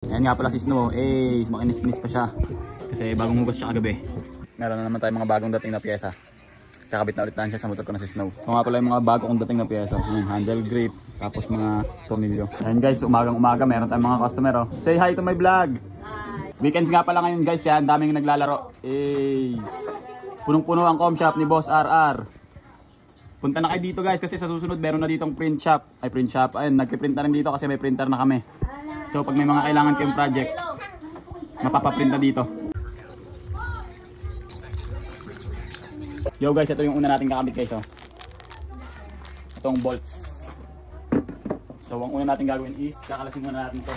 Ayan nga pala si Snow. Makinis-kinis pa siya. Kasi bagong hugas siya kagabi. Meron na naman tayo mga bagong dating na pyesa. Kakabit na ulit na siya sa motor ko na si Snow. So nga pala yung mga bagong dating na pyesa. Yung handle grip, tapos mga tornilyo. Ayan guys, umagang-umaga meron tayong mga customer. Oh. Say hi to my vlog! Hi. Weekends nga pala ngayon guys, kaya ang daming naglalaro. Punong-puno ang com shop ni Boss RR. Punta na kayo dito guys kasi sa susunod meron na ditong print shop. Ayun, nagpiprint na rin dito kasi may printer na kami. So pag may mga kailangan kayong project, mapapaprint na dito. Yo guys, ito yung una nating kakabit guys. Oh. Itong bolts. So ang una nating gagawin is kakalasin muna natin to.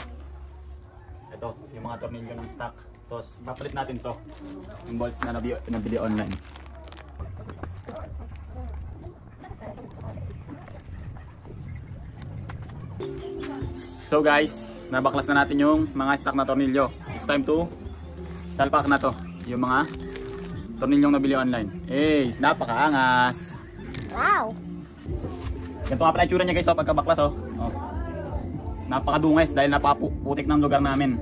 Ito, yung mga tornilyo ng stock. Tapos papalit natin to. Yung bolts na nabili online. So guys, nabaklas na natin yung mga stock na tornilyo. It's time to salpak na to. Yung mga tornilyong nabili online. Napakaangas. Wow. Ganito nga pala itsura niya guys, pagkabaklas oh. Napakadungis dahil napaputik ng lugar namin.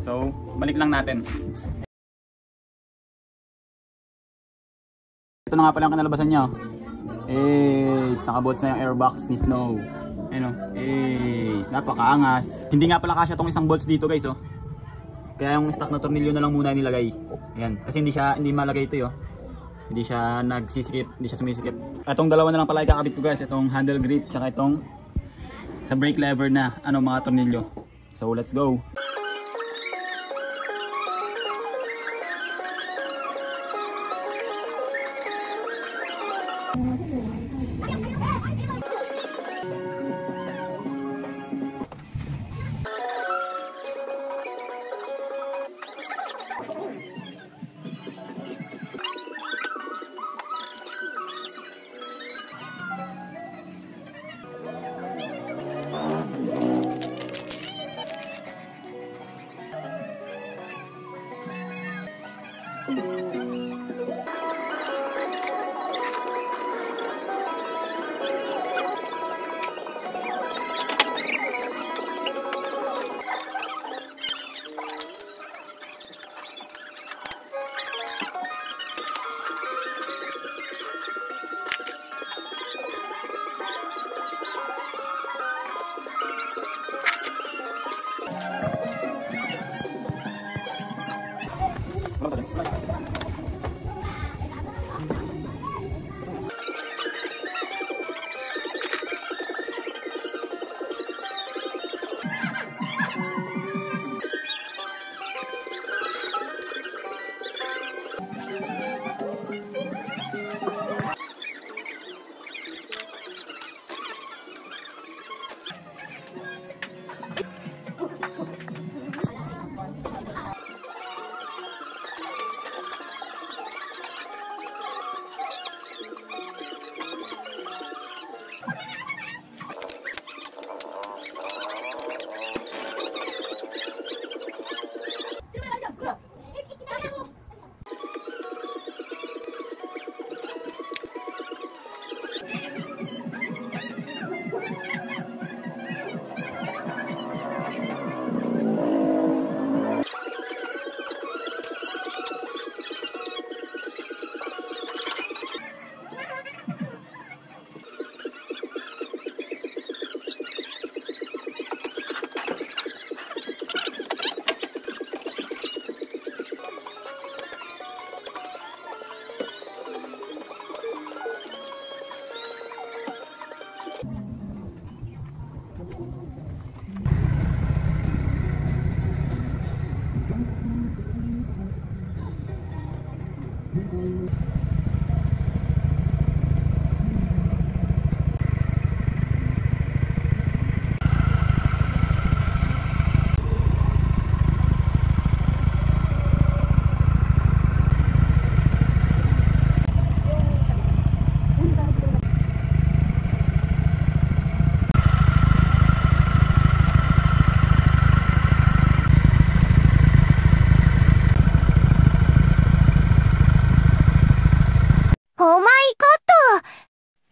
So, balik lang natin. Ito na nga pala ang kinalabasan niya. Nakabots na yung airbox ni Snow. Ayun napakaangas. Hindi nga pala kasya tong isang bolts dito guys oh. Kaya yung stock na tornilyo na lang muna nilagay. Ayan, kasi hindi malagay ito yo. Hindi siya nagsisikip, hindi siya sumisikip. Itong dalawa na lang pala ikakabit ko guys, itong handle grip tsaka itong sa brake lever na mga tornilyo. So let's go. Oh my god!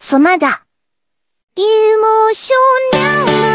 そまだ。エモーショナル